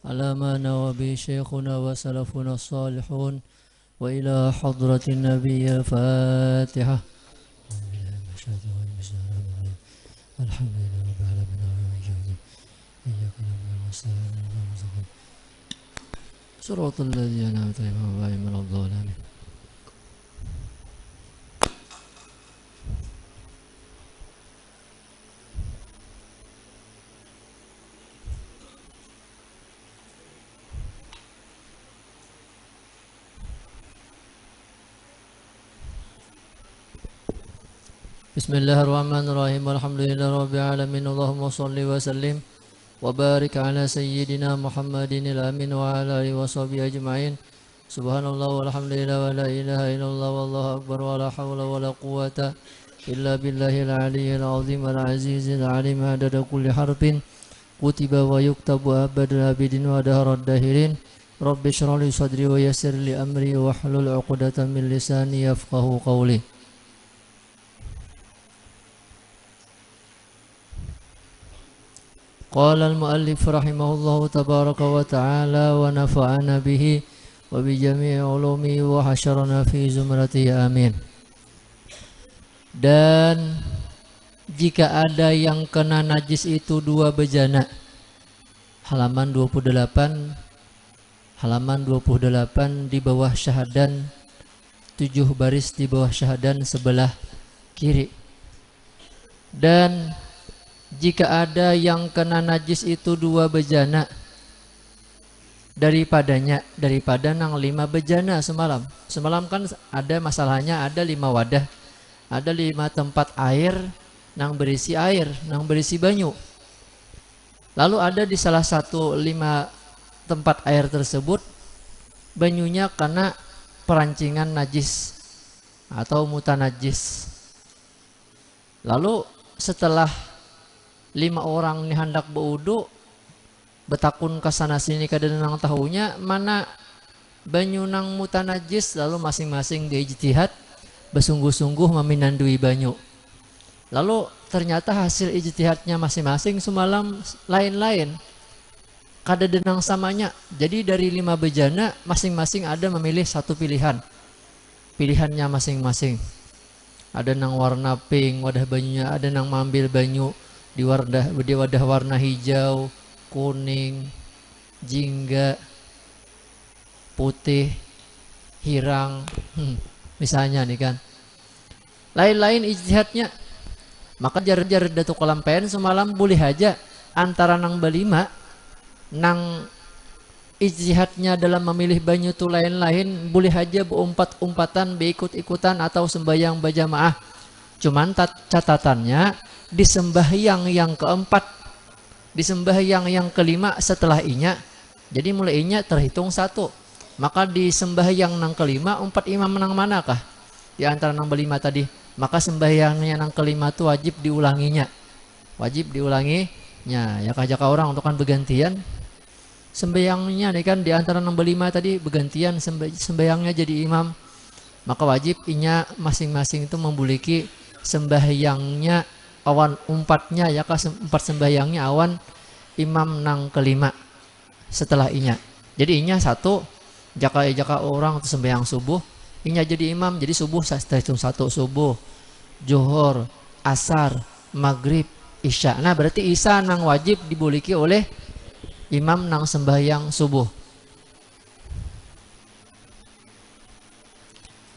على ما نوى به شيخنا وسلفنا الصالحون وإلى حضرة النبي الفاتحة. الحمد لله رب العالمين إياك نعبد ونستعين صراط الذين أنعمت عليهم غير المغضوب عليهم. Bismillahirrahmanirrahim. Alhamdulillahirabbil alamin. Allahumma shalli wa sallim wa barik ala sayyidina Muhammadin al-amin wa ala alihi washabihi ajma'in. Subhanallah walhamdulillah wa la ilaha illallah wallahu akbar wa la hawla wa la quwwata illa billahil aliyyil azim al-azizil alim adada kulli harfin kutiba wa yuktabu abadul abidin wa daharad dahirin. Rabbi shrah li sadri wa yassir li amri wa hlul 'uqdatam min lisani yafqahu qawli. Qala al-muallif rahimahullahu tabaraka wa ta'ala wa nafa'ana bihi wa bi jami'i ulumi wa hasyarana fi zumrati amin. Dan jika ada yang kena najis itu dua bejana. Halaman 28 di bawah syahadan, 7 baris di bawah syahadan sebelah kiri. Dan jika ada yang kena najis itu dua bejana daripada nang 5 bejana semalam. Semalam kan ada masalahnya, ada 5 wadah, ada 5 tempat air nang berisi banyu. Lalu ada di salah satu 5 tempat air tersebut banyunya kena perancingan najis atau mutanajis. Lalu setelah 5 orang ini hendak berwudu, betakun kesana sini kada nang tahunya mana banyu nang mutanajis, lalu masing-masing diijtihad bersungguh-sungguh meminandui banyu. Lalu ternyata hasil ijtihadnya masing-masing semalam lain-lain, kada denang samanya. Jadi dari 5 bejana masing-masing ada memilih satu pilihannya masing-masing. Ada nang warna pink wadah banyunya, ada nang mengambil banyu di wadah warna hijau, kuning, jingga, putih, hirang, misalnya nih kan. Lain-lain ijtihadnya. Maka jar-jar Datuk Kelampen semalam boleh aja antara nang berlima, nang ijtihadnya dalam memilih banyu itu lain-lain, boleh aja berumpat-umpatan, berikut-ikutan atau sembahyang berjamaah. Cuman catatannya di sembahyang yang keempat, di sembahyang yang kelima setelah inya, jadi mulai inya terhitung 1. Maka di sembahyang nang kelima 4 imam nang manakah di antara nang berlima tadi? Maka sembahyangnya nang kelima itu wajib diulanginya, ya kajaka orang untuk kan bergantian sembahyangnya nih kan, di antara nang berlima tadi bergantian sembahyangnya jadi imam. Maka wajib inya masing-masing itu memiliki sembahyangnya awan umpatnya, ya kah 4 sembahyangnya awan imam nang kelima setelah inya. Jadi inya 1 jaka orang itu sembahyang subuh, inya jadi imam, jadi subuh hitung 1 subuh, zuhur, asar, maghrib, isya. Nah berarti isya nang wajib diboliki oleh imam nang sembahyang subuh.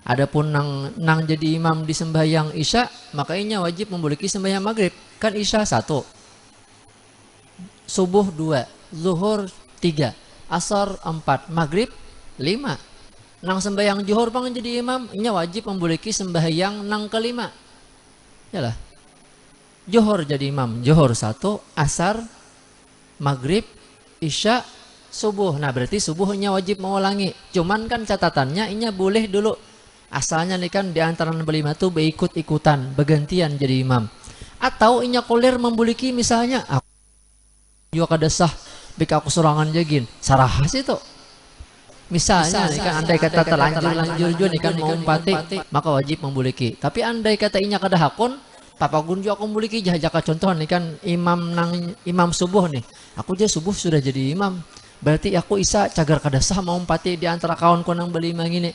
Adapun nang jadi imam di sembahyang isya, makanya wajib memiliki sembahyang maghrib. Kan isya 1, subuh 2, zuhur 3, asar 4, maghrib 5. Nang sembahyang zuhur pang jadi imam, nya wajib memiliki sembahyang nang kelima. Yalah. Zuhur jadi imam, zuhur 1, asar, maghrib, isya, subuh. Nah berarti subuhnya wajib mengulangi. Cuman kan catatannya inya boleh dulu. Asalnya nih kan di antara berlima itu berikut-ikutan, bergantian jadi imam. Atau inya koler memboliki misalnya, aku juga kada sah, bika aku sorangan jagin, sarahas itu. Misalnya nih kan andai kata terlanjur juga nih kan mau umpati, maka wajib memboliki. Tapi andai kata inya kada hakun, papagun juga aku memboliki jaka contoh nih kan imam subuh nih. Aku aja subuh sudah jadi imam. Berarti aku isa cagar kada sah mau empati di antara kawan ko nang beli mangini.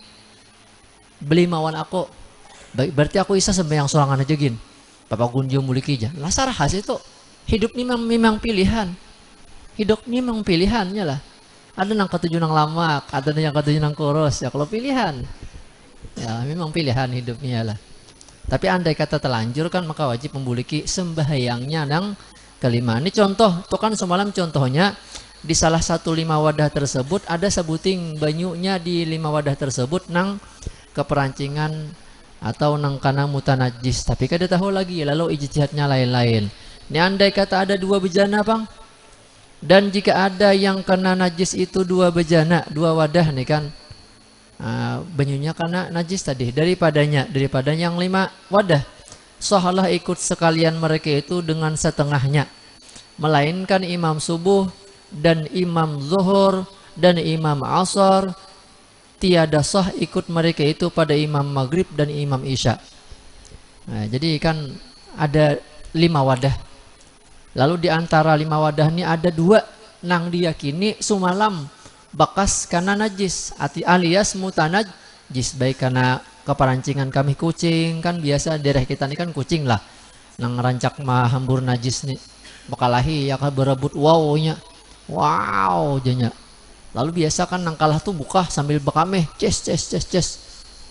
Beli mawan aku. Berarti aku isa sembahyang sorangan aja gin. Bapak kunjung muliki aja. Lasar khas itu. Hidup ini memang pilihan. Hidup ini memang pilihannya lah. Ada nang ketujuh nang lamak, ada yang ketujuh nang kurus. Ya kalau pilihan. Ya memang pilihan hidupnya lah. Tapi andai kata telanjur kan maka wajib membuliki sembahyangnya nang kelima. Ini contoh, tuh kan semalam contohnya di salah satu 5 wadah tersebut ada sebuting banyunya di 5 wadah tersebut nang keperancingan atau nang kana mutanajis. Tapi kada tahu lagi lalu ijtihadnya lain-lain. Ini andai kata ada 2 bejana bang. Dan jika ada yang kena najis itu 2 bejana, 2 wadah nih kan. Banyunya kena najis tadi daripada yang 5 wadah. Sohalah ikut sekalian mereka itu dengan setengahnya. Melainkan imam subuh dan imam zuhur dan imam asar tiada sah ikut mereka itu pada imam maghrib dan imam isya. Nah, jadi kan ada 5 wadah. Lalu di antara 5 wadah ini ada 2 nang diyakini sumalam bakas karena najis alias mutanajis, baik karena keperancingan kami kucing kan biasa daerah kita ini kan kucing lah nang rancak mah hambur najis nih bakalahi ya kan berebut wownya. Wow janya. Lalu biasa kan nang kalah tuh buka sambil bekameh ces.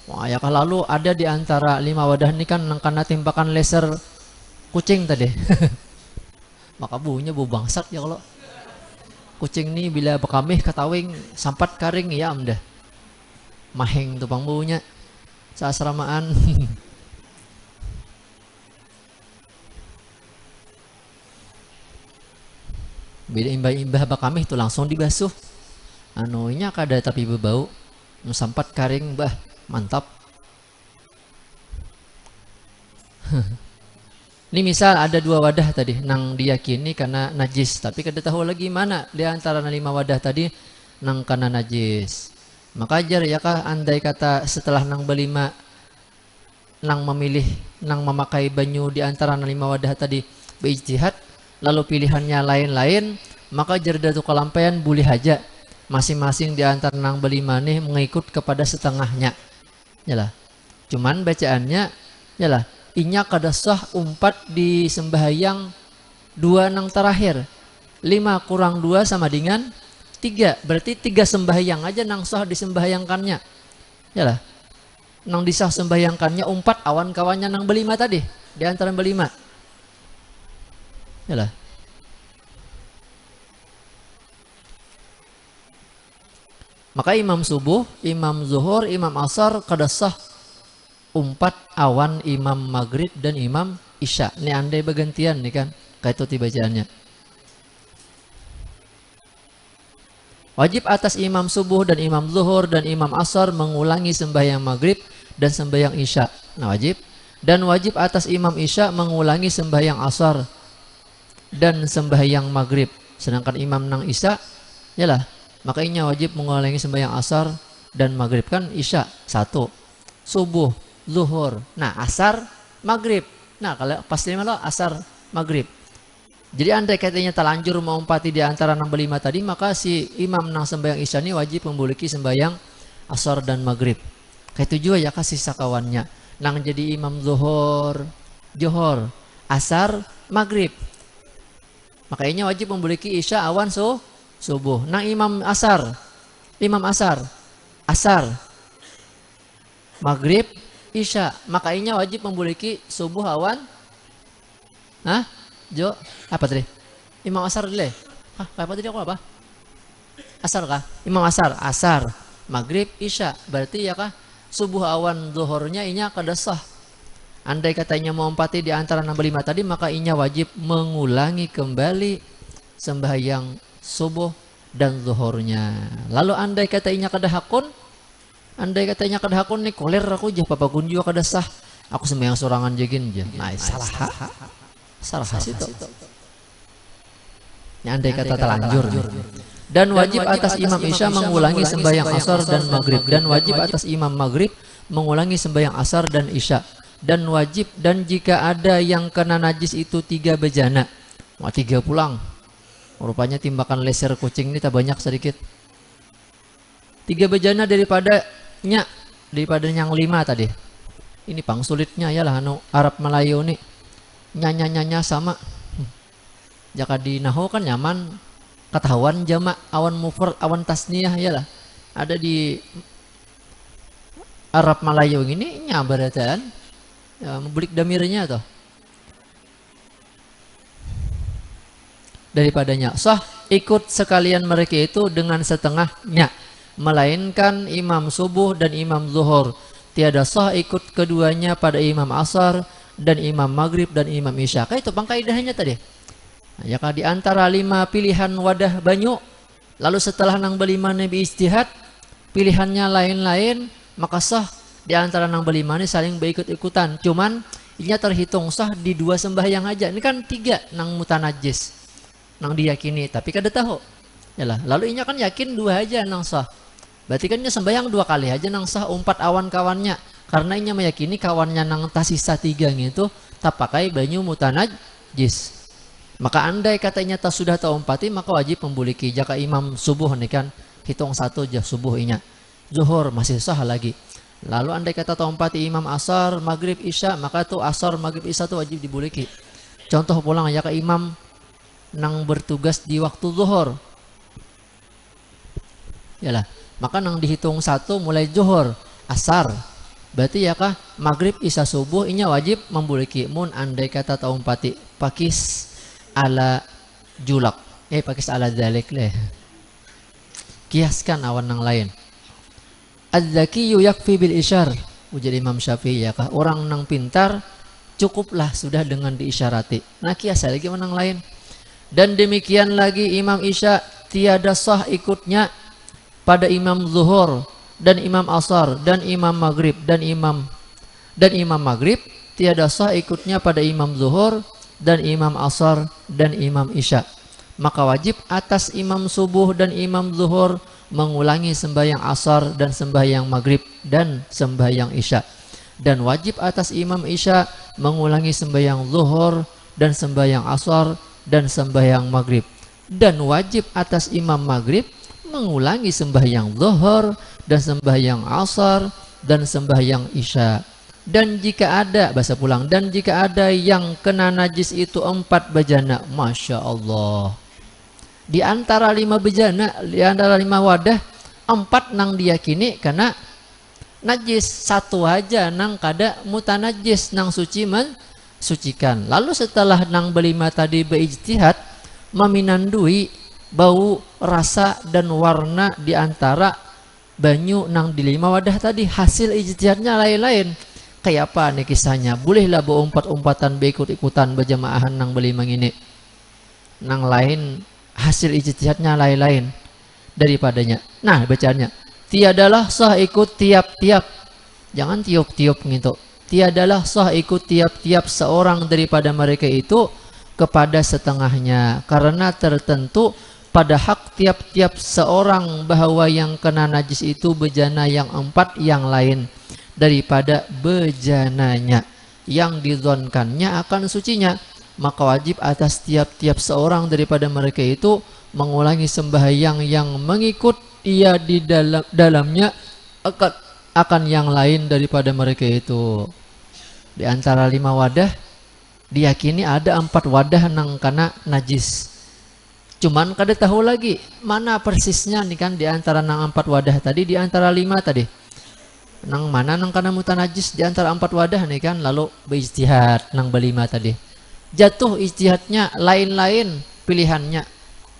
Wah ya kan lalu ada di antara 5 wadah ini kan nang kana timbakan laser kucing tadi. Maka buunya bau bangsat ya kalau kucing nih bila bekameh katawing sampat karing ya amdah. Maheng tuh bang baunya saasramaan. Bila imbah bakamih itu langsung dibasuh. Anunya kada tapi berbau. Sampat karing bah, mantap. Ini misal ada 2 wadah tadi nang diyakini karena najis, tapi kada tahu lagi mana di antara 5 wadah tadi nang karena najis. Maka ajar ya kah andai kata setelah nang berlima nang memilih nang memakai banyu di antara 5 wadah tadi beijtihad lalu pilihannya lain-lain, maka jerdatu kalampaian boleh haja masing-masing di antara nang berlima nih mengikut kepada setengahnya. Yalah. Cuman bacaannya yalah inya kada sah umpat di sembahyang 2 nang terakhir. 5 kurang 2 sama dengan 3. Berarti 3 sembahyang aja nang sah disembahyangkannya. Yalah. Nang disah sembahyangkannya umpat awan kawannya nang berlima tadi di antara berlima. Yalah. Maka imam subuh, imam zuhur, imam asar kada sah umpat awan imam maghrib dan imam isya. Ini andai bergantian nih kan kayak itu bacaannya. Wajib atas imam subuh dan imam zuhur dan imam asar mengulangi sembahyang maghrib dan sembahyang isya. Nah wajib. Dan wajib atas imam isya mengulangi sembahyang asar dan sembahyang maghrib. Sedangkan imam nang isya yalah makanya wajib mengulangi sembahyang asar dan maghrib kan isya 1, subuh, zuhur, nah asar, maghrib. Nah kalau pasti malah asar, maghrib. Jadi andai katanya telanjur mau empati di antara nang berlima tadi, maka si imam nang sembahyang isya ini wajib membuliki sembahyang asar dan maghrib. Kayak itu juga ya kasih sakawannya. Nang jadi imam zuhur, johor, asar, maghrib. Makanya wajib membuliki isya awan subuh. Nang imam asar, asar, maghrib, isya. Makanya wajib membuliki subuh awan. Hah? Jo, apa tadi? Imam asar dulu. Apa tadi aku apa? Asar kah? Imam asar, maghrib, isya. Berarti ya kah? Subuh awan zuhurnya inya kada sah. Andai katanya mau empati di antara 65 tadi, maka inya wajib mengulangi kembali sembahyang subuh dan zuhurnya. Lalu andai katanya kada hakun nih koler aku jah papa kun juga kada sah. Aku sembahyang sorangan jegin jah. Nah, salah itu. Ini andai kata telanjur. Dan wajib atas imam isya mengulangi sembahyang asar dan maghrib. Dan wajib atas imam maghrib mengulangi sembahyang asar dan isya. Dan wajib dan jika ada yang kena najis itu 3 bejana. Mau 3 pulang. Rupanya timbakan leser kucing ini tak banyak sedikit. 3 bejana daripada yang 5 tadi. Ini pang sulitnya ya lah anu Arab Melayu nih. Nyanya sama. Jika di nahu kan nyaman ketahuan jamak awan mufrad awan tasniyah ya lah. Ada di Arab Melayu ini nyabaratan ya, membelik damirnya tuh. Daripadanya sah ikut sekalian mereka itu dengan setengahnya, melainkan imam subuh dan imam zuhur. Tiada sah ikut keduanya pada imam asar dan imam maghrib dan imam isya. Kayak itu pangkaidahnya tadi. Nah, ya di antara 5 pilihan wadah banyu, lalu setelah nang belima nabi ijtihad, pilihannya lain-lain, maka sah di antara nang belima ini saling berikut-ikutan. Cuman ini terhitung sah di 2 sembahyang aja. Ini kan 3 nang mutanajis, nang diyakini, tapi kada tahu. Yalah, lalu inya kan yakin 2 aja nang sah. Berarti kan sembahyang 2 kali aja nang sah umpat awan kawannya. Karena inya meyakini kawannya nang tasisa 3 gitu tak pakai banyu mutanajis. Maka andai katanya tak sudah tak umpati, maka wajib membuliki. Jika imam subuh nih kan hitung 1 aja subuh inya. Zuhur masih sah lagi. Lalu andai kata tak umpati imam asar, maghrib, isya, maka tuh asar, maghrib, isya tuh wajib dibuliki. Contoh pulang jika imam nang bertugas di waktu zuhur. Yalah, maka nang dihitung 1 mulai zuhur, asar. Berarti ya kah maghrib, isya, subuh inya wajib membuliki. Mun andai kata tak umpati pakis ala julak. Pakis ala dzalik leh. Kiaskan awan nang lain. Az-zakiyyu yakfi bil isyar. Ujar Imam Syafi'i ya kah orang nang pintar cukuplah sudah dengan diisyarati. Nah kias lagi menang lain. Dan demikian lagi imam isya tiada sah ikutnya pada imam zuhur dan imam asar dan imam maghrib dan imam maghrib tiada sah ikutnya pada imam zuhur dan imam asar dan imam isya. Maka wajib atas imam subuh dan imam zuhur mengulangi sembahyang asar dan sembahyang maghrib dan sembahyang isya. Dan wajib atas imam isya mengulangi sembahyang zuhur dan sembahyang asar dan sembahyang maghrib. Dan wajib atas imam maghrib mengulangi sembahyang zuhur dan sembahyang asar dan sembahyang isya. Dan jika ada, bahasa pulang, dan jika ada yang kena najis itu 4 bejana, Masya Allah. Di antara 5 bejana, di antara 5 wadah, 4 nang diyakini karena najis, 1 aja nang kada mutanajis, nang suci mensucikan. Lalu setelah nang belima tadi berijtihad, meminandui bau, rasa dan warna di antara banyu nang di 5 wadah tadi, hasil ijtihadnya lain-lain. Kayak apa nih kisahnya? Bolehlah beumpat-umpatan beikut-ikutan berjamaahan nang belimang ini. Nang lain hasil ijtihadnya lain-lain daripadanya. Nah bacanya, tiadalah sah ikut tiap-tiap. Jangan tiup-tiup gitu. Tiadalah sah ikut tiap-tiap seorang daripada mereka itu kepada setengahnya, karena tertentu pada hak tiap-tiap seorang bahwa yang kena najis itu bejana yang 4 yang lain daripada bejananya yang dizonkannya akan sucinya. Maka wajib atas tiap-tiap seorang daripada mereka itu mengulangi sembahyang yang mengikut ia di dalamnya akan yang lain daripada mereka itu. Di antara 5 wadah diyakini ada 4 wadah nang kana najis. Cuman kada tahu lagi mana persisnya nih kan di antara nang 4 wadah tadi, di antara 5 tadi. Nang mana nang kana mutanajis di antara 4 wadah nih kan, lalu berijtihad nang belima tadi. Jatuh ijtihadnya lain-lain pilihannya.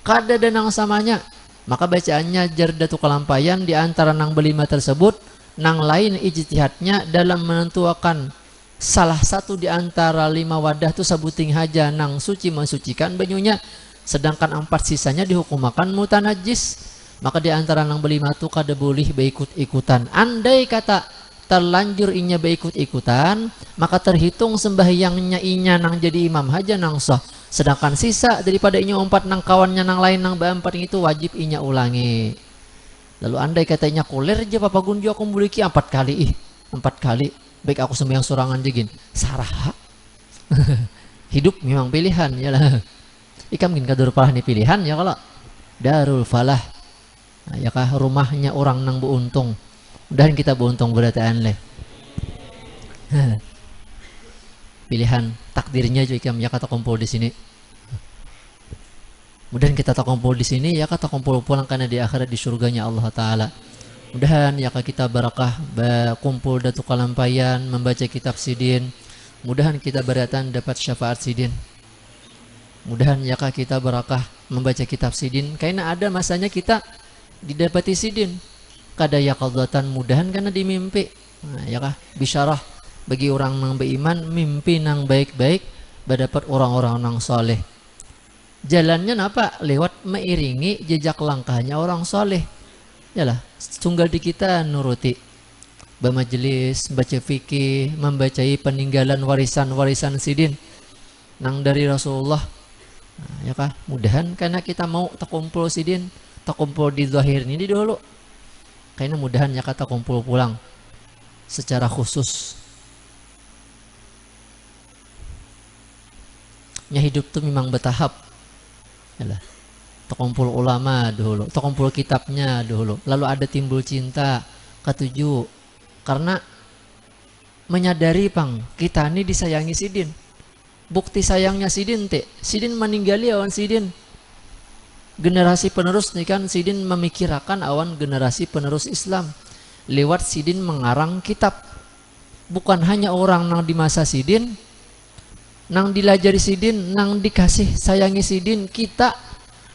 Kada ada nang samanya. Maka bacaannya jardatu kelampayan di antara nang belima tersebut, nang lain ijtihadnya dalam menentukan salah satu di antara 5 wadah tu sabuting haja nang suci mensucikan banyunya, sedangkan 4 sisanya dihukumakan mutanajis. Maka di antara nang belima tu kada boleh beikut-ikutan. Andai kata terlanjur inya beikut-ikutan, maka terhitung sembahyangnya inya nang jadi imam haja nang sah. Sedangkan sisa daripada inya 4 nang kawannya nang lain nang be-4 itu wajib inya ulangi. Lalu andai katanya kuler aja papa gunjo aku memiliki 4 kali 4 kali. Baik aku sembahyang sorangan jegin. Sarah. Hidup memang pilihan ya lah. Ikam mungkin kadur palah ni pilihan ya kalau Darul Falah. Nah, ya kah rumahnya orang nang beruntung. Dan kita beruntung berataan leh. Pilihan takdirnya juga ikam ya kata kumpul di sini. Mudahan kita tak kumpul di sini ya kata kumpul pulang karena di akhirat di surganya Allah Taala. Mudahan ya kita barakah kumpul datu kalampayan membaca kitab sidin. Mudahan kita beratan dapat syafaat sidin. Mudahan ya kita barakah membaca kitab sidin karena ada masanya kita didapati sidin. Kada yaqadzatan mudahan karena dimimpi. Nah, ya kah bisyarah bagi orang yang beriman mimpi nang baik-baik berdapat orang-orang nang soleh. Jalannya apa? Lewat mengiringi jejak langkahnya orang soleh. Yalah, tunggal di kita nuruti bermajelis, baca fikih, membacai peninggalan warisan-warisan sidin nang dari Rasulullah. Nah, ya kah? Mudahan karena kita mau takumpul sidin, takumpul di zahir ini dulu. Karena mudahan ya kata kumpul pulang secara khusus. Ya hidup tuh memang bertahap. Yalah, terkumpul ulama dulu, terkumpul kitabnya dulu, lalu ada timbul cinta, ketujuh, karena menyadari pang kita ini disayangi sidin. Bukti sayangnya sidin sidin meninggali awan sidin. Generasi penerus nih kan sidin memikirkan awan generasi penerus Islam lewat sidin mengarang kitab. Bukan hanya orang nang di masa sidin nang dilajari sidin, nang dikasih sayangi sidin, kita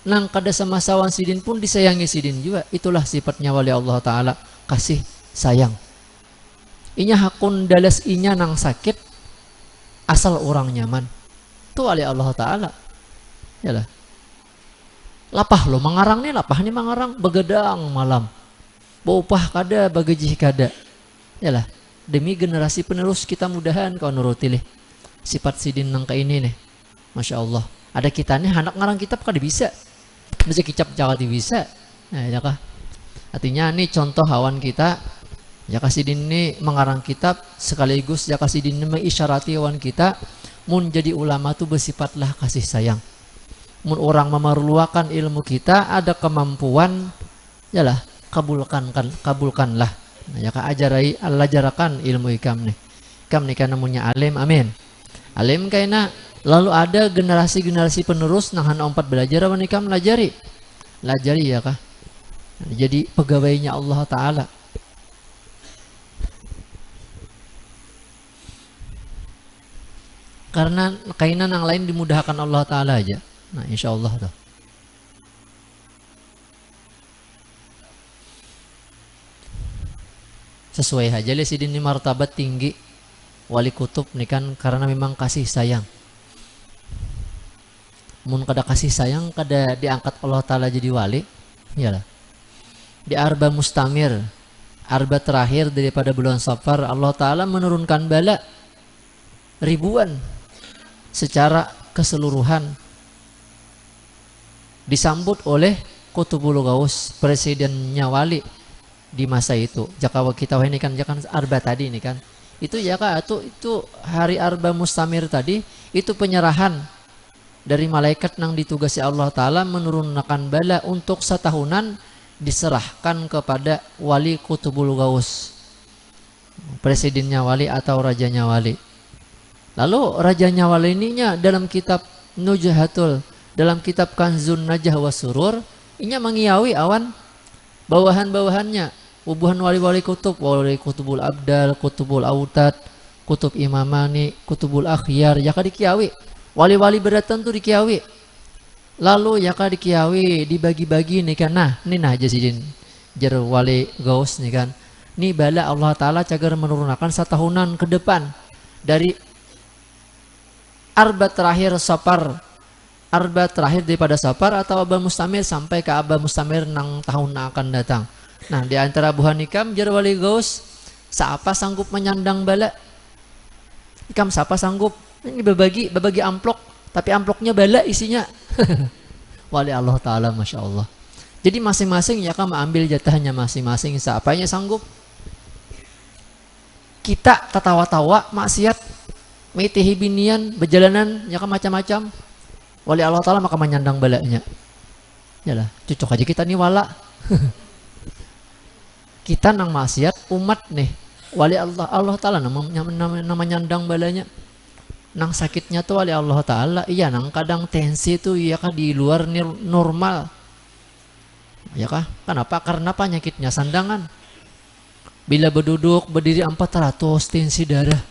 nang kada sama sawan sidin pun disayangi sidin juga. Itulah sifatnya wali Allah Ta'ala, kasih sayang. Inya hakun dalas inya nang sakit asal orang nyaman. Itu wali Allah Ta'ala. Yalah. Lapah lo mengarang nih, lapah nih mengarang begadang malam. Baupah kada, bagajih kada. Yalah, demi generasi penerus kita mudahan kau nurutilih sifat sidin nang kayak ini nih. Masya Allah. Ada kita nih anak ngarang kitab kada bisa. Bisa kicap jawati bisa. Nah, ya kah? Artinya ini contoh hawan kita. Ya sidin ini mengarang kitab sekaligus ya sidin ini mengisyarati hawan kita mun jadi ulama tuh bersifatlah kasih sayang. Mun orang memerlukan ilmu kita ada kemampuan yalah kabulkanlah. Nah, ya kah ajarai Allah jarakan ilmu ikam nih. Ikam nih kan namanya alim, amin. Alim kaina lalu ada generasi-generasi penerus nang hana empat belajar apa nikah melajari ya kah jadi pegawainya Allah Ta'ala. Karena kaina nang lain dimudahkan Allah Ta'ala aja. Nah insya Allah tuh sesuai aja li sidin martabat tinggi wali kutub nih kan karena memang kasih sayang. Mun kada kasih sayang kada diangkat Allah Ta'ala jadi wali. Iyalah. Di arba mustamir, arba terakhir daripada bulan Safar, Allah Ta'ala menurunkan bala ribuan secara keseluruhan. Disambut oleh Qutbul Ghaus, presidennya wali di masa itu. Jakawa kita ini kan jangan arba tadi ini kan. Itu ya kak, itu hari arba mustamir tadi itu penyerahan dari malaikat nang ditugasi Allah Ta'ala menurunkan bala untuk setahunan diserahkan kepada wali Qutbul Ghaus, presidennya wali atau rajanya wali. Lalu rajanya wali ininya dalam kitab Nujahatul, dalam kitab Kanzun Najah wa Surur inya mengiyawi awan bawahan-bawahannya ubuhan wali-wali kutub, wali Qutbul Abdal, Qutbul Autad, Kutub Imamani, Kutubul Akhyar, ya ka dikiawi. Wali-wali berdatang tuh dikiawi. Lalu ya ka dikiawi, dibagi-bagi nih kan. Nah, ini nah aja sidin jar wali Ghaus nih kan. Ini bala Allah Ta'ala cagar menurunkan setahunan ke depan dari arba terakhir Safar, arba terakhir daripada Safar atau Aba Mustamir sampai ke Aba Mustamir nang tahun akan datang. Nah di antara buhan ikam jar wali Ghaus siapa sanggup menyandang bala? Ikam siapa sanggup? Ini berbagi amplok, tapi amploknya bala isinya. Wali Allah Ta'ala, Masya Allah. Jadi masing-masing ya kan ambil jatahnya masing-masing siapanya sanggup. Kita tertawa-tawa maksiat, mitihi binian, berjalanan ya kan macam-macam. wali Allah Ta'ala maka menyandang balanya. Yalah, cocok aja kita nih wala. Kita nang maksiat umat nih, wali Allah Ta'ala nama nyandang balanya. Nang sakitnya tuh wali Allah Ta'ala, iya nang kadang tensi tuh iya kah di luar normal. Ya kah? Kenapa? Karena penyakitnya sandangan. Bila berduduk berdiri 400 tensi darah.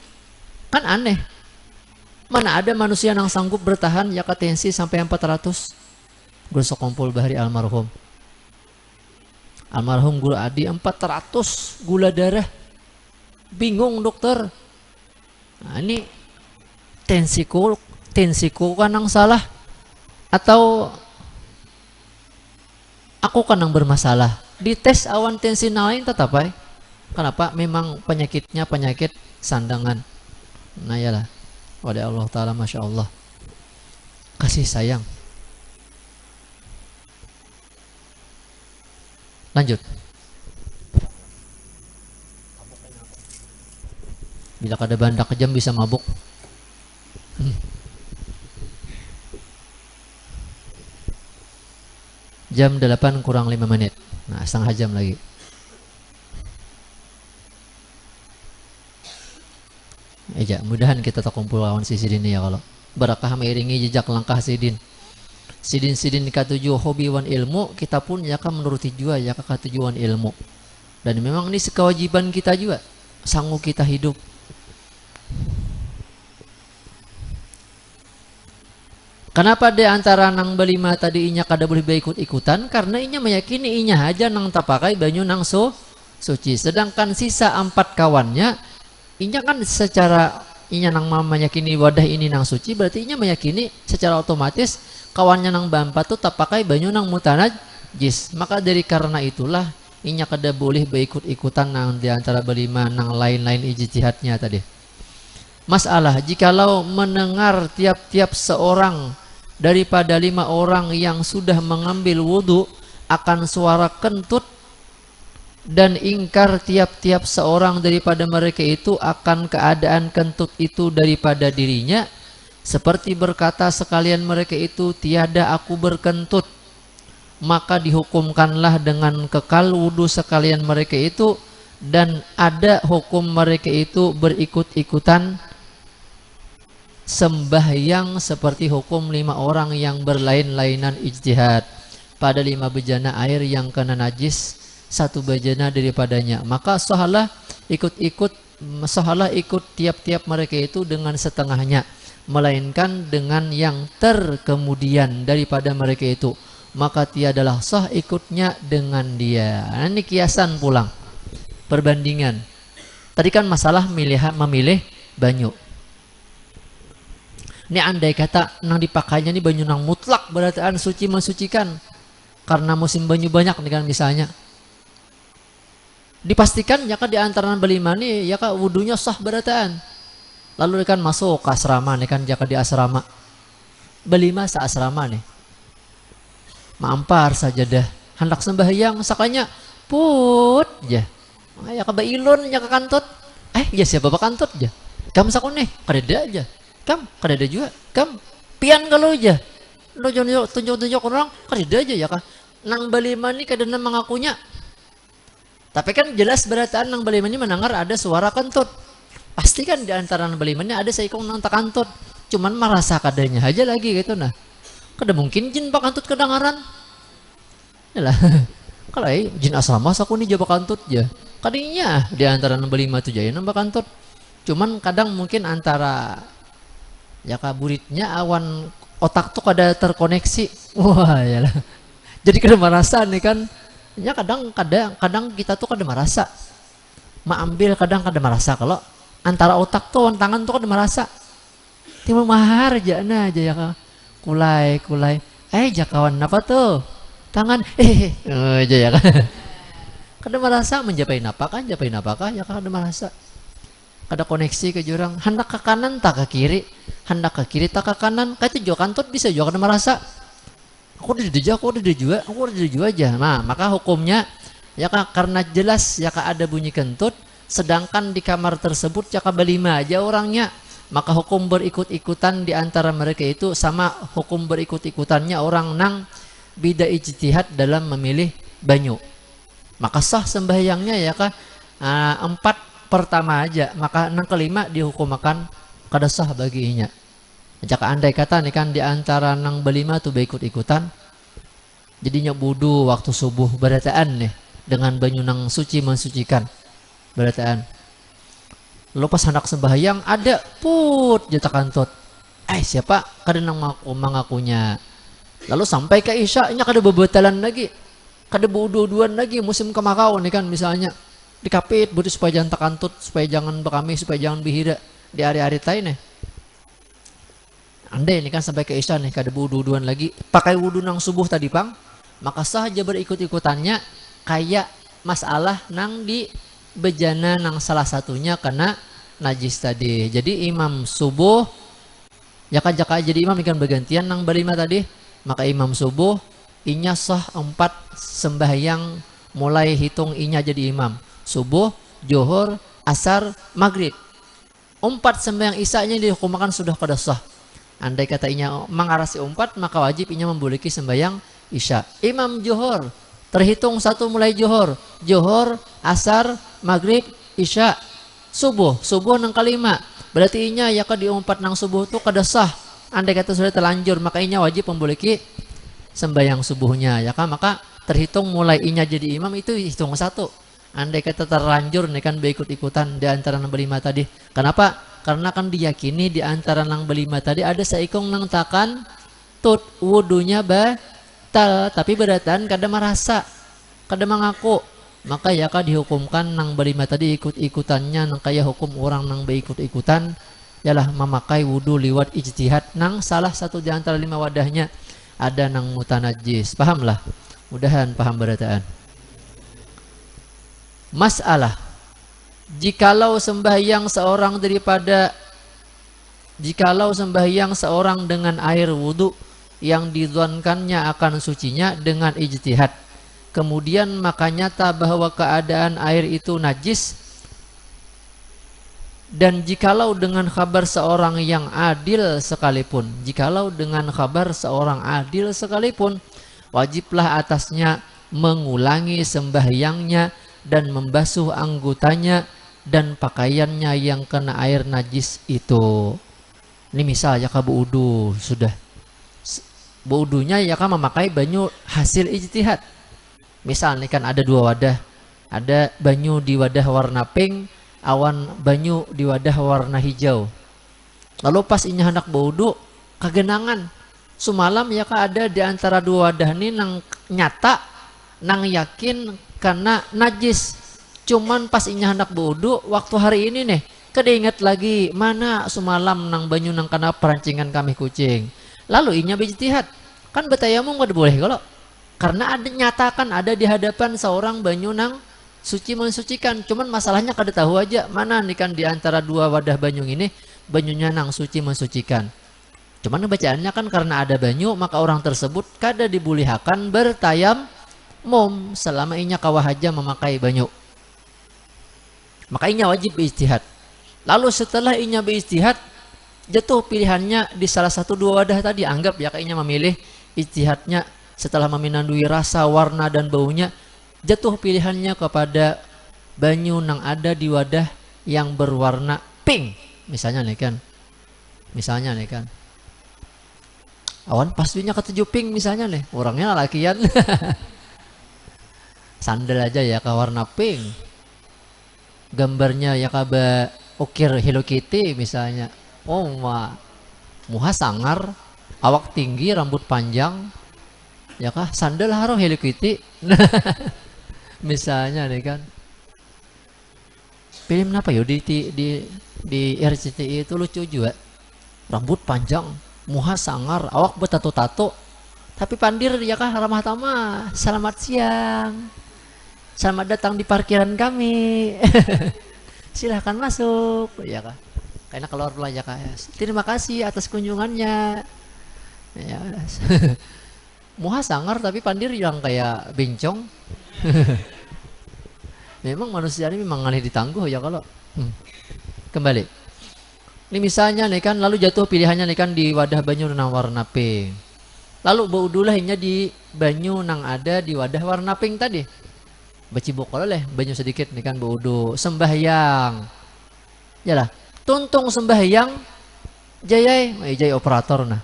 Kan aneh. Mana ada manusia yang sanggup bertahan ya tensi sampai 400. Gusok kumpul bahari almarhum. Almarhum guru Adi 400 gula darah. Bingung dokter. Nah, ini tensiku kan yang salah atau aku kan yang bermasalah. Dites awan tensi lain tetap baik. Kenapa? Memang penyakitnya penyakit sandangan. Nah yalah. Wali Allah Ta'ala Masya Allah. Kasih sayang. Lanjut. Bila kada bandak kejam bisa mabuk. Jam 8 kurang 5 menit. Nah, setengah jam lagi. Eja, mudahan kita tak kumpul lawan si Sidin ya kalau barakah mengiringi jejak langkah Sidin. Sidin katuju hobi wan ilmu, kita pun ya kan menuruti juga ya katujuan ilmu. Dan memang ini kewajiban kita juga, sanggup kita hidup. Kenapa di antara nang belima tadi inya kada boleh ikut-ikutan? Karena inya meyakini inya aja nang tapakai banyu nang suci. Sedangkan sisa 4 kawannya, inya kan secara inya nang meyakini wadah ini nang suci, berarti inya meyakini secara otomatis kawannya nang bampat tuh tak pakai banyu nang mutanajis. Maka dari karena itulah inya kada boleh berikut-ikutan nang diantara berlima nang lain-lain ijtihadnya tadi. Masalah jikalau mendengar tiap-tiap seorang daripada 5 orang yang sudah mengambil wudhu akan suara kentut dan ingkar tiap-tiap seorang daripada mereka itu akan keadaan kentut itu daripada dirinya, seperti berkata sekalian mereka itu tiada aku berkentut, maka dihukumkanlah dengan kekal wudhu sekalian mereka itu, dan ada hukum mereka itu berikut-ikutan sembahyang seperti hukum 5 orang yang berlain-lainan ijtihad pada 5 bejana air yang kena najis 1 bejana daripadanya. Maka sahalah ikut tiap-tiap mereka itu dengan setengahnya, melainkan dengan yang terkemudian daripada mereka itu, maka tiadalah sah ikutnya dengan dia. Nah, ini kiasan pulang, perbandingan. Tadi kan masalah memilih banyu. Ini andai kata nang dipakainya ini banyu nang mutlak berataan suci mensucikan karena musim banyu banyak nih kan misalnya. Dipastikan ya kan di antara berlima nih ya kan wudunya sah berataan. Lalu kan masuk ke asrama nih kan jaka di asrama. Berlima sa asrama nih. Maampar saja dah. Hendak sembahyang sakanya put ya. Ya ka bailon ya ka kantut. Ya siapa kantut ya. Kamu sakon nih kadeda aja. Kam kadeda juga. Kam pian kalau aja. Lo tunjuk-tunjuk orang kadeda aja ya kah. Nang berlima nih kadena mengakunya. Tapi kan jelas berataan nang berlima ini mendengar ada suara kentut. Pasti kan di antara nang berlima ini ada seikong nang tak kantut. Cuman merasa kadanya aja lagi gitu nah. Kada mungkin jin pak kantut kedengaran. Yalah. Kalau jin asrama saku nih jaba kantut ya. Kadinya di antara nang berlima tu jaya nambah kantut. Cuman kadang mungkin antara ya kaburitnya awan otak tuh kada terkoneksi. Wah yalah. Jadi kada merasa nih kan. Ya kadang kita tuh kada merasa. Ambil kadang kada merasa kalau antara otak tuh tangan tuh kada merasa. Timbul mahar aja na aja ya ka. Kulai. Jakawan apa tuh? Tangan aja ya kan. Kada merasa menjapai napakah ya kada merasa. Kada koneksi ke jurang. Hendak ke kanan tak ke kiri. Hendak ke kiri tak ke kanan. Kayak itu kantut bisa juga kada merasa. Aku udah juga aja. Nah, maka hukumnya ya kak, karena jelas ya kak ada bunyi kentut, sedangkan di kamar tersebut ya kak berlima aja orangnya, maka hukum berikut-ikutan di antara mereka itu sama hukum berikut-ikutannya orang nang bida ijtihad dalam memilih banyu. Maka sah sembahyangnya ya kah 4 pertama aja, maka nang kelima dihukumakan kada sah baginya. Jika andai kata nih kan di antara nang belima tuh berikut-ikutan, jadinya wudu waktu subuh berataan nih dengan banyu nang suci mensucikan berataan. Lalu pas hendak sembahyang ada put jatah kantut. Siapa kada nang mengakunya. Lalu sampai ke isya nya kada bebetalan lagi. Kada wudu-wuduan lagi musim kemarau nih kan misalnya. Dikapit butuh supaya jangan takantut, supaya jangan bekami, supaya jangan bihira di hari-hari tay nih. Andai ini kan sampai ke isya nih kada wudu-wuduan lagi, pakai wudu nang subuh tadi pang, maka sah aja berikut-ikutannya kayak masalah nang di bejana nang salah satunya kena najis tadi. Jadi imam subuh jaka jadi imam ikan bergantian nang berlima tadi, maka imam subuh inya sah 4 sembahyang mulai hitung inya jadi imam. Subuh, johor, asar, maghrib. 4 sembahyang isanya dihukumakan sudah kada sah. Andai kata inya mengarasi 4, maka wajib inya memboleki sembahyang isya. Imam johor terhitung 1 mulai johor, asar, maghrib, isya, subuh nang kelima. Berarti inya ya di 4 nang subuh tu kada sah. Andai kata sudah terlanjur, maka inya wajib memboleki sembahyang subuhnya ya kan. Maka terhitung mulai inya jadi imam itu hitung 1. Andai kata terlanjur nih kan berikut-ikutan di antara nang berlima tadi. Kenapa? Karena kan diyakini di antara nang berlima tadi ada seikong nang takan tut wudunya batal, tapi beratan kada merasa, kada mengaku. Maka ya kah dihukumkan nang berlima tadi ikut-ikutannya nang kaya hukum orang nang berikut-ikutan ialah memakai wudu liwat ijtihad nang salah satu di antara 5 wadahnya ada nang mutanajis. Pahamlah? Mudahan paham berataan. Masalah jikalau sembahyang seorang dengan air wudu yang dizonkannya akan sucinya dengan ijtihad, kemudian maka nyata bahwa keadaan air itu najis, dan jikalau dengan kabar seorang yang adil sekalipun, wajiblah atasnya mengulangi sembahyangnya dan membasuh anggotanya dan pakaiannya yang kena air najis itu. Ini misal ya ka wudu sudah wudunya ya kan memakai banyu hasil ijtihad. Misal nih kan ada 2 wadah, ada banyu di wadah warna pink, awan banyu di wadah warna hijau. Lalu pas inya hendak wudu kagenangan semalam ya kan ada di antara 2 wadah ini nang nyata nang yakin karena najis. Cuman pas inya hendak wudu waktu hari ini nih kada ingat lagi mana semalam nang banyu nang kena perancingan kami kucing. Lalu inya berijtihad, kan betayamum kada boleh kalau karena ada nyatakan ada di hadapan seorang banyu nang suci mensucikan. Cuman masalahnya kada tahu aja mana nih kan di antara 2 wadah banyu ini banyunya nang suci mensucikan. Cuman bacaannya kan karena ada banyu maka orang tersebut kada dibolehkan bertayamum selama inya kawahaja memakai banyu. Maka inya wajib berijtihad. Lalu setelah inya berijtihad jatuh pilihannya di salah satu 2 wadah tadi, anggap ya kayaknya memilih ijtihadnya setelah meminandui rasa, warna dan baunya, jatuh pilihannya kepada banyu nang ada di wadah yang berwarna pink misalnya nih kan awan pastinya ketujuh pink misalnya nih orangnya lakian sandal aja ya ke warna pink, gambarnya ya kaba ukir Hello Kitty misalnya. Muha sangar, awak tinggi, rambut panjang, ya kah sandal haro Hello Kitty misalnya nih kan. Film apa yo di RCTI itu lucu juga, rambut panjang, muha sangar, awak bertato-tato, tapi pandir ya kah ramah tamah, selamat siang, selamat datang di parkiran kami silahkan masuk ya kah. Karena keluar belanja KS. Terima kasih atas kunjungannya. Ya. Muha sangar tapi pandir yang kayak bencong. Memang manusia ini memang aneh ditangguh ya kalau. Kembali. Ini misalnya nih kan, lalu jatuh pilihannya nih kan di wadah banyu nang warna pink. Lalu beudulahnya di banyu nang ada di wadah warna pink tadi. Bacibok oleh banyu sedikit nih kan beudu sembahyang. Yalah, tuntung sembahyang jayai, jay operator nah.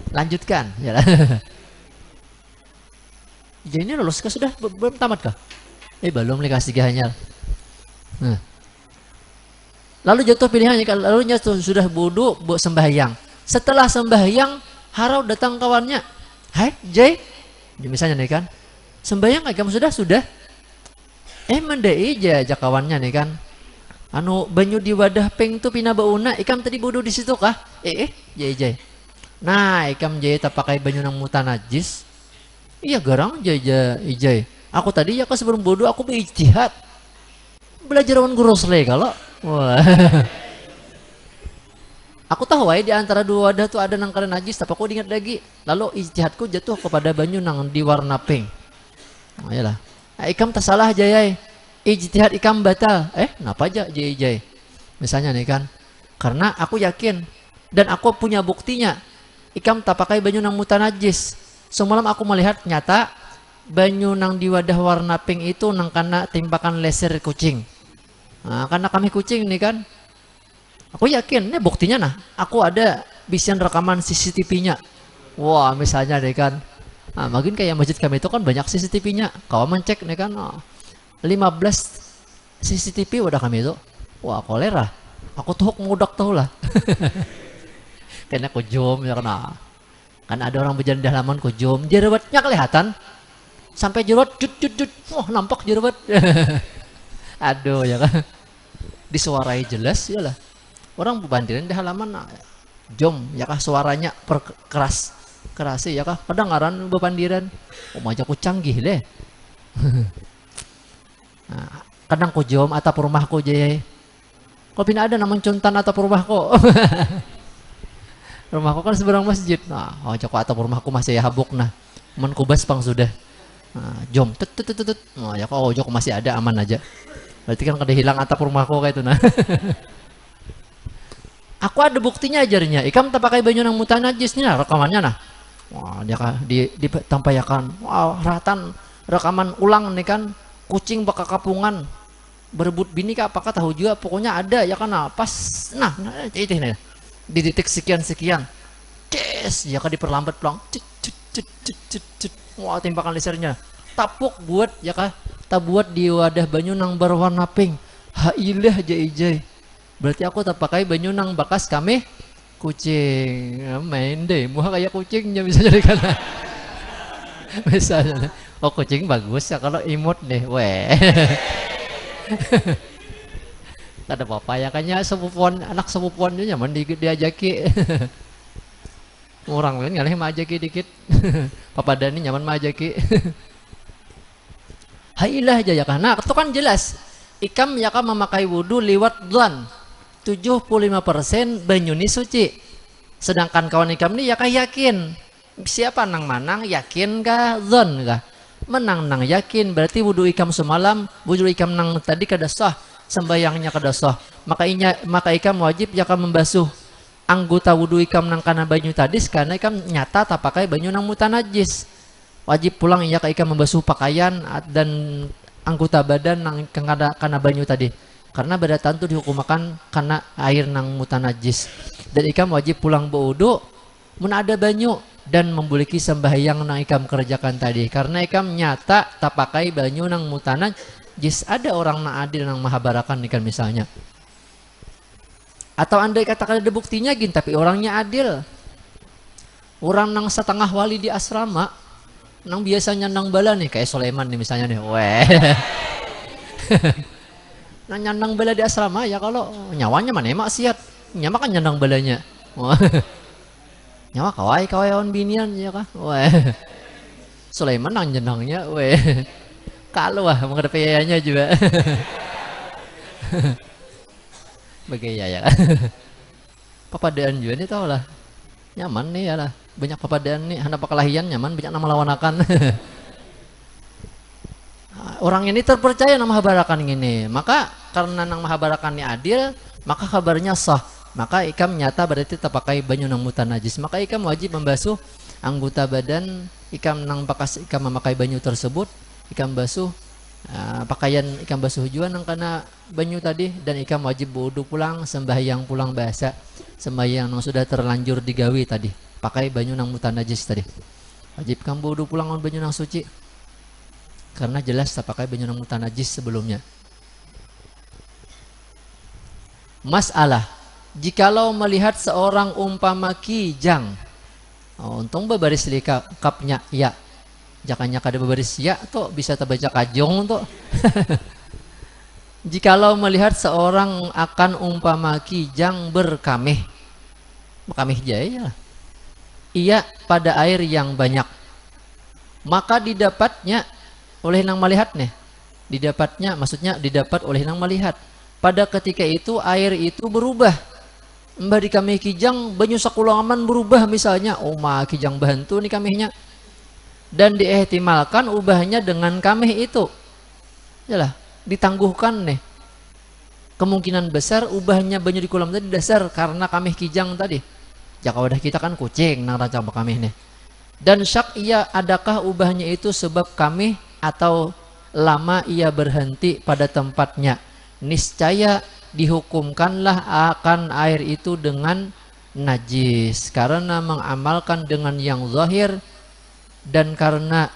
Lanjutkan, yalah. Jay ini lulus kah sudah? Belum tamat kah? Belum nih kasih hanya. Nah. Lalu jatuh pilihannya, lalu sudah wudu, sembahyang. Setelah sembahyang, harau datang kawannya. Hai, Jay. Misalnya nih kan. Sembahyang kamu sudah. Mendai aja kawannya nih kan. Anu banyu di wadah pink tuh pina bauna, ikam tadi wudu di situ kah? Jay. Nah, ikam Jay tak pakai banyu nang mutan najis. Iya garang Jay. Aku tadi ya kan sebelum wudu aku berijtihad. Belajar lawan guru sele kalau. Wah. Aku tahu di antara dua wadah tuh ada nang kalian najis, tapi aku ingat lagi. Lalu ijtihadku jatuh kepada banyu nang di warna pink. Oh iyalah. Ikam tak salah Jay. Ijtihad ikam batal. Kenapa aja Jay? Misalnya nih kan. Karena aku yakin dan aku punya buktinya. Ikam tak pakai banyu nang mutan najis. Semalam aku melihat nyata banyu nang di wadah warna pink itu nang kena timpakan laser kucing. Nah, karena kami kucing nih kan, aku yakin, ini buktinya nah, aku ada bisian rekaman CCTV-nya. Wah, misalnya nih kan, nah, makin kayak masjid kami itu kan banyak CCTV-nya. Kau mencek nih kan, 15 CCTV udah kami itu. Wah, kolera. Aku tuh ngudak tahu lah. Karena aku jom ya kan. Kan ada orang berjalan di halaman ku jom, jerawatnya kelihatan. Sampai jerawat jut. Wah, nampak jerawat. Aduh ya kan. Disuarai jelas ya lah. Orang bandiran di halaman jom ya kah suaranya keras sih ya kah. Kedengaran bebandiran. Aja ku canggih leh. Nah, kadang ku jom atap rumahku Jay. Kau pina ada namanya contan atap rumahku. Rumahku kan seberang masjid. Nah, aja ku atap rumahku masih ya habuk nah. Men kubas pang sudah. Nah, jom tut. Oh ya kok masih ada aman aja. Berarti kan kada hilang atap rumahku kayak itu nah. Aku ada buktinya ajarnya. Ikam tak pakai banyu nang mutan najis nih nah, rekamannya nah. Wah, dia di tampayakan. Wah, ratan rekaman ulang nih kan. Kucing bakal kapungan berebut bini kah apakah tahu juga pokoknya ada ya kan nah, pas nah itu nih. Di detik sekian. Yes, ya kan diperlambat pelang. Wah, tembakan lasernya. Tapuk buat ya kah? Tak buat di wadah banyu nang berwarna pink. Hailah Jay. Berarti aku tak pakai banyu nang bakas kami kucing. Main deh, muha kayak kucingnya bisa jadi kan. Misalnya, oh kucing bagus ya kalau imut deh, weh. Ada apa ya kayaknya anak sepupuan juga nyaman diajaki. Orang lain ngalih majaki dikit. Papa Dani nyaman majaki. Hailah aja ya kan. Nah, itu kan jelas. Ikam ya kan memakai wudu liwat dlan. 75% banyu ni suci. Sedangkan kawan ikam ni ya kah yakin. Siapa nang manang yakin kah zon kah? Menang nang yakin berarti wudu ikam semalam, wudu ikam nang tadi kada sah, sembayangnya kada sah. Maka ikam wajib ya kan membasuh anggota wudu ikam nang kana banyu tadi karena ikam nyata tak pakai banyu nang mutan najis. Wajib pulang ya ikam membasuh pakaian dan anggota badan nang kana banyu tadi. Karena badatan tu dihukumakan karena air nang mutan najis. Dan ikam wajib pulang berwudu mun ada banyu dan memiliki sembahyang nang ikam kerjakan tadi. Karena ikam nyata tak pakai banyu nang mutan najis. Ada orang nang adil nang mahabarakan ikan misalnya. Atau andai katakan ada buktinya gin tapi orangnya adil. Orang nang setengah wali di asrama nang biasanya nang bala nih kayak Sulaiman nih misalnya nih. Weh. Nang nyandang bala di asrama ya kalau nyawanya mana maksiat. Nyawa kan nyandang balanya. Nyawa kawai on binian ya kah. Weh. Sulaiman nang nyandangnya weh. Kalau menghadapi yayanya juga. Bagaimana ya kan. Papadaan juga nih tau lah. Nyaman nih ya lah. Banyak papadaan nih, hendak kelahian nyaman banyak nama lawanakan. Orang ini terpercaya nama Mahabarakan ini. Maka karena nama Mahabarakan ini adil, maka kabarnya sah. maka ikam nyata berarti terpakai banyu nang mutan najis, maka ikam wajib membasuh anggota badan ikam nang pakas ikam memakai banyu tersebut, ikam basuh pakaian ikam basuh jua nang kana banyu tadi, dan ikam wajib wudu pulang, sembahyang pulang bahasa sembahyang nang sudah terlanjur digawi tadi pakai banyu nang mutan najis tadi, wajib kam wudu pulang on banyu nang suci karena jelas tak pakai banyu nang mutan najis sebelumnya. Masalah, jikalau melihat seorang umpama kijang, untung babaris li kapnya ya, jakanya kada babaris ya tuh bisa terbaca kajong tuh. Jikalau melihat seorang akan umpama kijang berkamih jaya, iya pada air yang banyak, maka didapatnya oleh nang melihat nih, didapatnya maksudnya didapat oleh nang melihat. Pada ketika itu air itu berubah. Mbah di kamih kijang banyu sakulangaman berubah misalnya. Oh mah kijang bantu nih kamihnya. Dan diihtimalkan ubahnya dengan kamih itu. Yalah, ditangguhkan nih. Kemungkinan besar ubahnya banyu di kolam tadi dasar karena kamih kijang tadi. Jaka wadah kita kan kucing nang rancang kamih nih. Dan syak ia adakah ubahnya itu sebab kamih atau lama ia berhenti pada tempatnya. Niscaya dihukumkanlah akan air itu dengan najis karena mengamalkan dengan yang zahir dan karena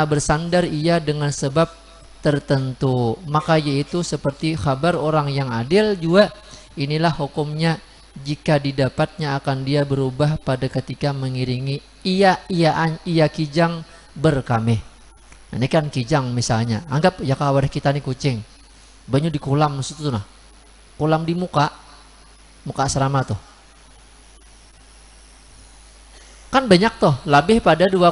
bersandar ia dengan sebab tertentu, maka yaitu seperti khabar orang yang adil juga. Inilah hukumnya jika didapatnya akan dia berubah pada ketika mengiringi ia kijang berkamih. Nah, ini kan kijang misalnya, anggap ya kawan kita nih kucing banyu di kolam situ nah, kolam di muka asrama tuh kan banyak tuh lebih pada 2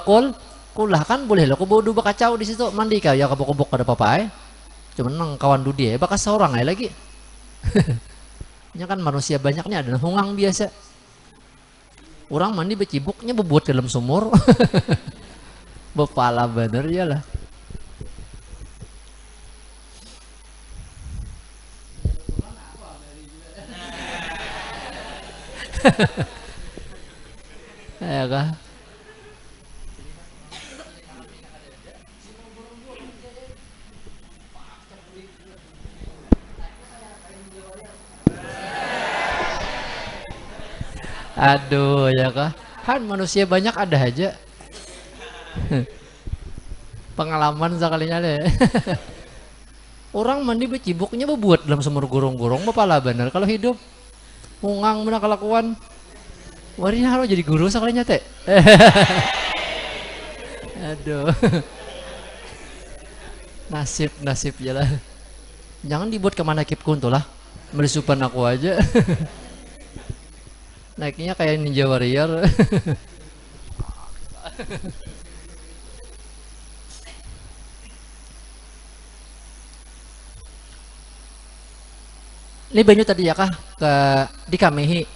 kulah kan boleh lo kau dua kacau di situ mandi kau ya kabok-kabok kada apa-apa cuman nang kawan du dia bakas seorang lagi. Nya kan manusia banyaknya ada hungang biasa, orang mandi becibuknya bebuat dalam sumur. Bepala bener ya lah. Ya kah? Aduh ya kah? Kan manusia banyak ada aja. Pengalaman sekalinya deh. Orang mandi becibuknya bebuat dalam sumur gurung-gurung bepala bener kalau hidup. Mungang mana kelakuan. Warinya harus jadi guru sekalinya teh. Aduh. Nasib jalan. Jangan dibuat kemana kipkun tuh lah. Melisupan aku aja. Naiknya kayak Ninja Warrior. Ini banyu tadi ya kah ke dikamihi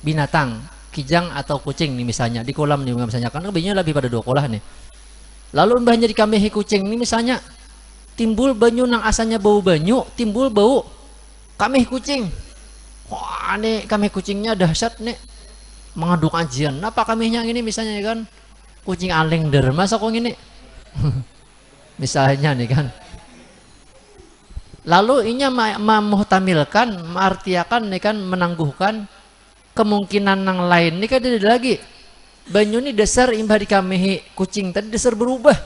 binatang kijang atau kucing nih misalnya di kolam nih misalnya kan banyu lebih pada 2 kolah nih. Lalu mbahnya dikamihi kucing nih misalnya timbul banyu nang asalnya bau banyu timbul bau kamih kucing. Wah nih kamih kucingnya dahsyat nih mengaduk ajian. Apa kamihnya ini misalnya kan kucing aling derma kok ini. Misalnya nih kan. Lalu inya memuhtamilkan, mengartiakan nih kan menangguhkan kemungkinan yang lain nih kan ada lagi. Banyu ini dasar imbah dikamihi kucing tadi dasar berubah.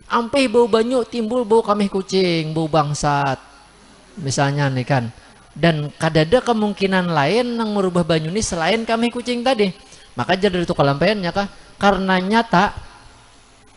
Ampe bau banyu timbul bau kamih kucing, bau bangsat. Misalnya nih kan. Dan kadada kemungkinan lain yang merubah banyu ini selain kamih kucing tadi. Maka jadi itu kelampiannya kah? Karena nyata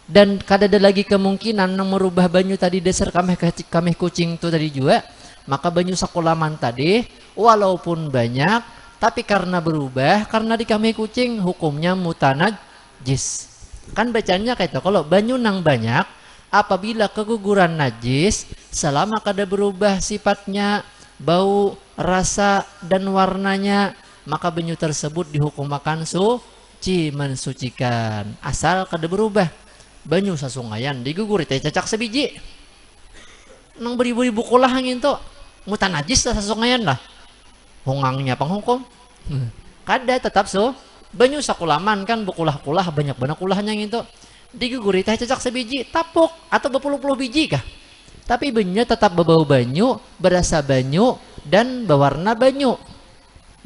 dan kadada lagi kemungkinan yang merubah banyu tadi dasar kamih kucing itu tadi juga, maka banyu sakulaman tadi walaupun banyak tapi karena berubah karena di kamih kucing hukumnya mutanajis. Kan bacanya kayak itu, kalau banyu nang banyak apabila keguguran najis selama kada berubah sifatnya bau, rasa dan warnanya, maka banyu tersebut dihukumakan suci mensucikan asal kada berubah. Banyu sasungayan diguguri teh cacak sebiji nang beribu-ribu kolah angin tuh mutan najis lah sasungayan lah hongangnya panghukum. Kada tetap so banyu sakulaman kan bukulah-kulah banyak kulahnya gitu. Diguguri teh cecak sebiji tapuk atau berpuluh-puluh biji kah? Tapi banyu tetap berbau banyu, berasa banyu dan berwarna banyu.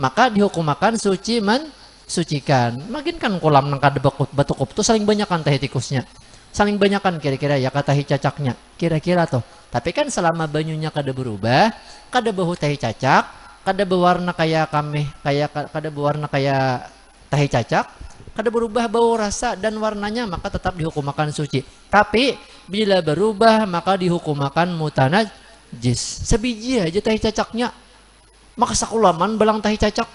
Maka dihukumakan suci mensucikan. Makin kan kolam nang kada batukup tuh saling banyakan teh tikusnya. Saling banyakan kira-kira ya kata cacaknya. Kira-kira tuh. Tapi kan selama banyunya kada berubah, kada bau teh cacak, kada berwarna kayak kami, kayak kada berwarna kayak teh cacak, kada berubah bau rasa dan warnanya, maka tetap dihukumakan suci. Tapi bila berubah maka dihukumakan mutanajis. Sebiji aja teh cacaknya, maka sakulaman belang teh cacak.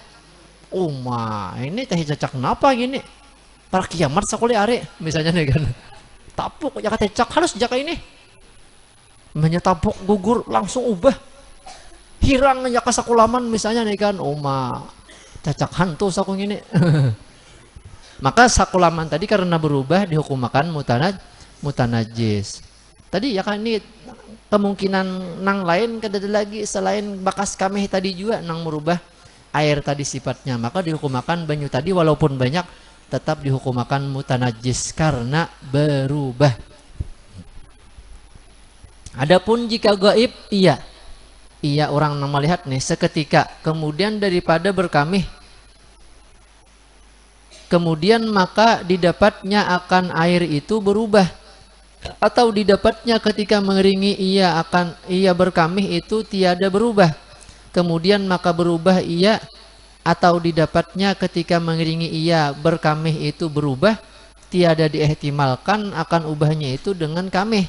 Ini teh cacak kenapa gini? Para kiamat sakuli are misalnya nih kan. Tapuk jaka cacak halus jaka ini. Menyetapuk gugur langsung ubah. Hirang jaka sakulaman misalnya nih kan. Cacak hantu sakung ini. Maka sakulaman tadi karena berubah dihukumakan mutanajis. Tadi ya kan ini kemungkinan nang lain kada lagi selain bakas kami tadi juga nang merubah air tadi sifatnya, maka dihukumakan banyu tadi walaupun banyak tetap dihukumakan mutanajis karena berubah. Adapun jika gaib, iya orang nang melihat nih seketika kemudian daripada berkamih, kemudian maka didapatnya akan air itu berubah, atau didapatnya ketika mengeringi ia berkamih itu tiada berubah, kemudian maka berubah ia, atau didapatnya ketika mengeringi ia berkamih itu berubah, tiada diihtimalkan akan ubahnya itu dengan kamih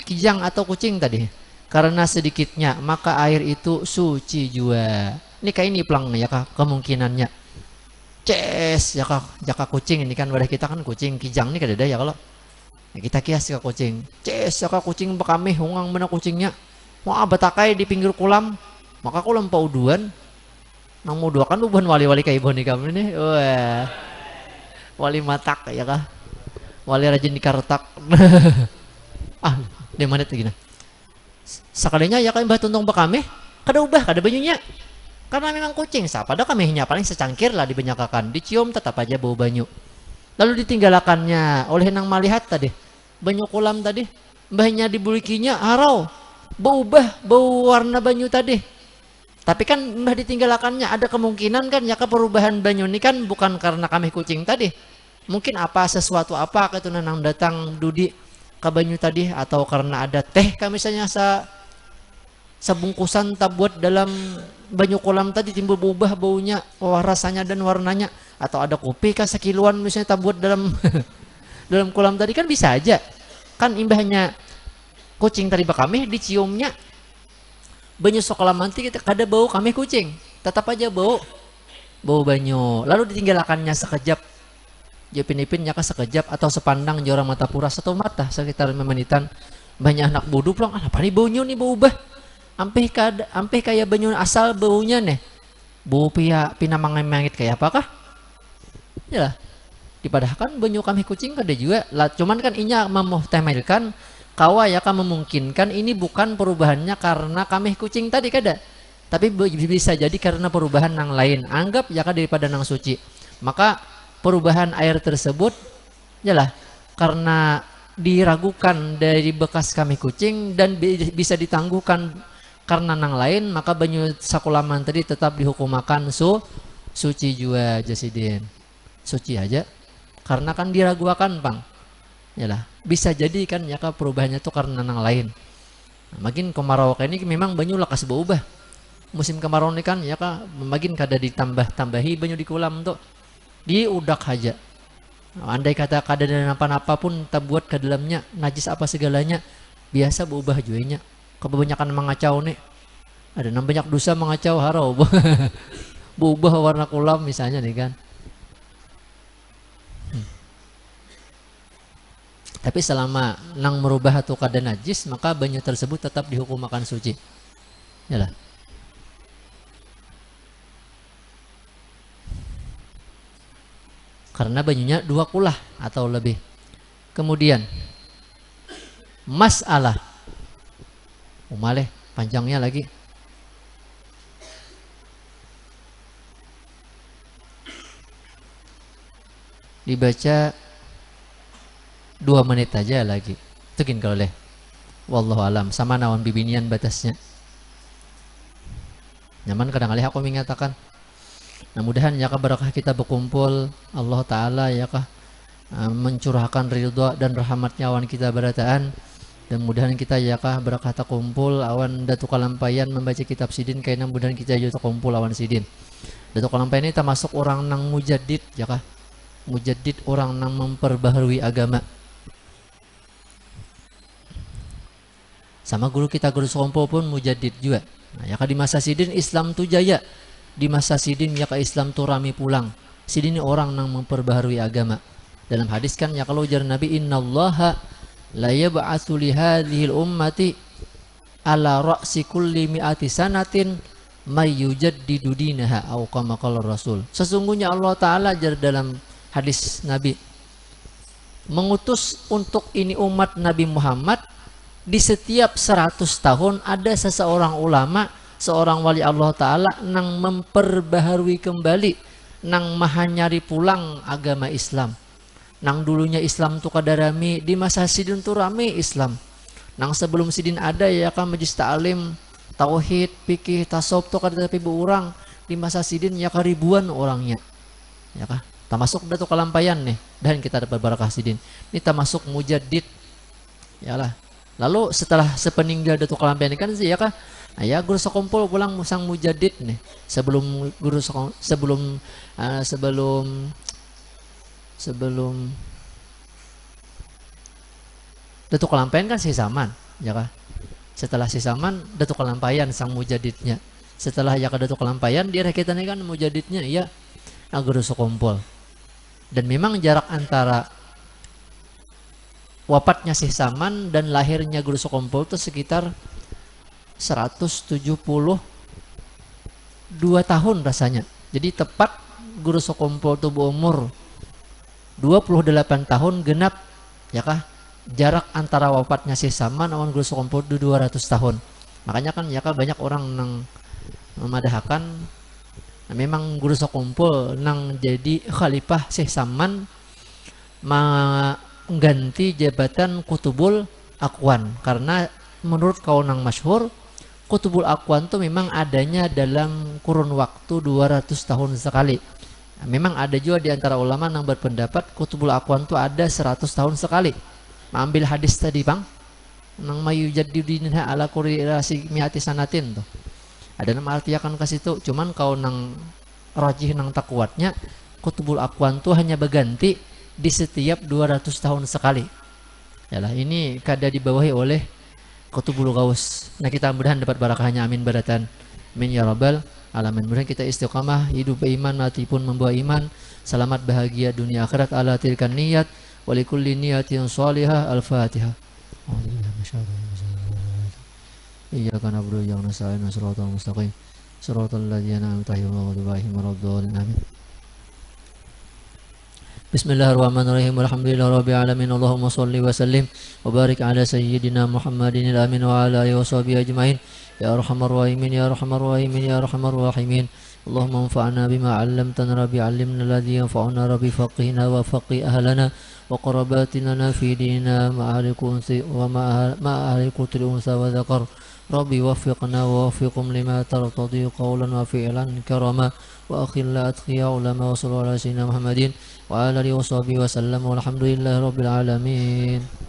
kijang atau kucing tadi, karena sedikitnya maka air itu suci jua. Ini kayak ini pelang ya kah kemungkinannya. Jaka kucing ini kan wadah kita kan kucing kijang nih kadada ya kalau ya, kita kias ke kucing. Jaka kucing bekamih hungang mana kucingnya. Wah batakai di pinggir kolam, maka kolam pauduan. Nang mau dua kan uban wali-wali kayak ibu nih kamu nih. Wah. Wali matak ya kah? Wali rajin dikartak. Di mana tuh gini? Sekalinya ya kan mbah tuntung bekamih, kada ubah kada banyunya. Karena memang kucing, pada kamihnya paling secangkir lah dibanyakan, dicium tetap aja bau banyu. Lalu ditinggalakannya oleh nang melihat tadi, banyu kolam tadi, mbahnya dibulikinya harau, bau warna banyu tadi. Tapi kan mbah ditinggalakannya ada kemungkinan kan ya perubahan banyu ini kan bukan karena kamih kucing tadi. Mungkin sesuatu apa itu nang datang dudi ke banyu tadi, atau karena ada teh misalnya sebungkusan tabuat dalam banyu kolam tadi timbul berubah baunya, rasanya dan warnanya, atau ada kopi kan sekiluan misalnya tabuat dalam dalam kolam tadi kan bisa aja kan imbahnya kucing tadi bakamih diciumnya banyu sekolah nanti kita kada bau kamih kucing, tetap aja bau banyu. Lalu ditinggalakannya sekejap, jepin-ipinnya kan sekejap atau sepandang jorang mata pura satu mata sekitar 5 menitan, banyak anak bodoh pulang apa nih baunya nih bau ubah. Ampeh kayak banyu asal baunya nih. Bau pinamangit kayak apakah? Ya lah. Dipadahkan banyu kami kucing kada juga. Lah cuman kan inya memuhtamalkan kawa ya kan memungkinkan ini bukan perubahannya karena kami kucing tadi kada. Tapi bisa jadi karena perubahan yang lain. Anggap ya kan daripada nang suci. Maka perubahan air tersebut yalah karena diragukan dari bekas kami kucing dan bisa ditangguhkan karena nang lain, maka banyu sakulaman tadi tetap dihukumakan suci jua jasidin. Suci aja karena kan diragukan pang. Yalah, bisa jadi kan ya perubahannya tuh karena nang lain. Nah, makin kemarau kayak ini memang banyu lakas berubah. Musim kemarau ini kan ya makin kada ditambah-tambahi banyu di kolam tuh. Diudak aja. Nah, andai kata kada ada apa-apa pun tabuat ke dalamnya, najis apa segalanya, biasa berubah juanya. Kebanyakan mengacau nih, ada banyak dosa mengacau harau berubah warna kolam misalnya nih kan. Tapi selama nang merubah atau kada najis, maka banyu tersebut tetap dihukum akan suci. Yalah. Karena banyunya 2 kulah atau lebih. Kemudian masalah umaleh panjangnya lagi. dibaca 2 menit aja lagi. Itu gini kalau leh. Wallahu alam, sama nawan bibinian batasnya. Nyaman kadang kali aku mengatakan. Nah, mudahan ya kah barakah kita berkumpul Allah Ta'ala ya kah mencurahkan ridha dan rahmatnya awan kita berataan. Dan mudahan kita ya kah barakah kumpul awan datu kalampayan membaca kitab sidin kayaknya mudahan kita juga kumpul awan sidin. Datu kalampayan ini termasuk orang nang mujaddid ya kah. Mujaddid orang nang memperbaharui agama. Sama guru kita guru sekompol pun mujaddid juga. Nah, ya kah di masa sidin Islam tu jaya. Di masa sidin ya kah Islam tu rame pulang. Sidin ini orang nang memperbaharui agama. Dalam hadis kan ya kalau ujar Nabi innallaha la yab'atsu li hadhil ummati ala ra'si kulli mi'ati sanatin may yujaddidu dinaha au kama qala Rasul. Sesungguhnya Allah Ta'ala ajar dalam hadis Nabi mengutus untuk ini umat Nabi Muhammad di setiap 100 tahun ada seseorang ulama, seorang wali Allah Ta'ala nang memperbaharui kembali, nang mahanyari pulang agama Islam. Nang dulunya Islam tu kada rame, di masa sidin tu rame Islam. Nang sebelum sidin ada ya kan majlis ta'lim, tauhid, fikih, tasawuf tu kada tapi berurang. Di masa sidin ya kan ribuan orangnya. Ya kan? Termasuk datu kalampayan nih dan kita dapat barakah sidin. Ini termasuk mujaddid. Yalah. Lalu setelah sepeninggal datu kalampayan kan sih ya kan? Nah, ya guru sekompol pulang musang mujaddid nih. Sebelum guru sebelum Datuk Kalampayan kan Sisaman, ya kah? Setelah Sisaman Datuk Kalampayan sang mujadidnya. Setelah ya ke Datuk Kalampayan dia rakitannya kan mujadidnya ya Guru Sekompol. Dan memang jarak antara wafatnya Sisaman dan lahirnya Guru Sekompol itu sekitar 172 tahun rasanya. Jadi tepat Guru Sekompol itu berumur 28 tahun genap ya kah jarak antara wafatnya Sisaman awan Guru Sekompol 200 tahun. Makanya kan ya kah banyak orang nang memadahkan memang Guru Sekompol nang jadi khalifah Sisaman mengganti jabatan Kutubul Aqwan karena menurut kawan nang masyhur Kutubul Aqwan itu memang adanya dalam kurun waktu 200 tahun sekali. Memang ada juga di antara ulama yang berpendapat Kutubul Aqwan itu ada 100 tahun sekali. Ambil hadis tadi bang, nang mayu jadidinha ala kurirasi miati sanatin tuh. Ada nama arti akan kasih itu. Cuman kau nang rajih nang tak kuatnya Kutubul Aqwan itu hanya berganti di setiap 200 tahun sekali. Yalah ini kada dibawahi oleh Kutubul Gaus. Nah kita mudahan dapat barakahnya amin baratan. Amin ya rabbal alamin. Mudah kita istiqamah hidup beriman mati pun membawa iman selamat bahagia dunia akhirat ala tilkan niyat walikulli niyatin shalihah al-fatihah. Iyyaka na'budu wa iyyaka nasta'in shiratal mustaqim shiratal ladzina an'amta 'alaihim ghairil amin. Bismillahirrahmanirrahim. Alhamdulillahirabbil alamin. Allahumma shalli wa sallim wa barik ala sayyidina Muhammadin al-amin wa ala alihi washabihi ajmain. Ya arhamar rahimin ya arhamar rahimin ya arhamar rahimin. Allahumma anfa'na bima 'allamtana rabbi 'allimna alladhi yanfa'una rabbi faqihna wa faqih ahlana wa qarabatina fi dinina ma'ahli kunsi wa ma'ahli kutil unsa wa dzakar. Rabbi waffiqna wa waffiqum lima tartadi qawlan wa fi'lan karama wa akhilla atqiya ulama wa sallallahu ala sayyidina Muhammadin wa ala alihi wa sahbihi wa sallam walhamdulillahi rabbil alamin.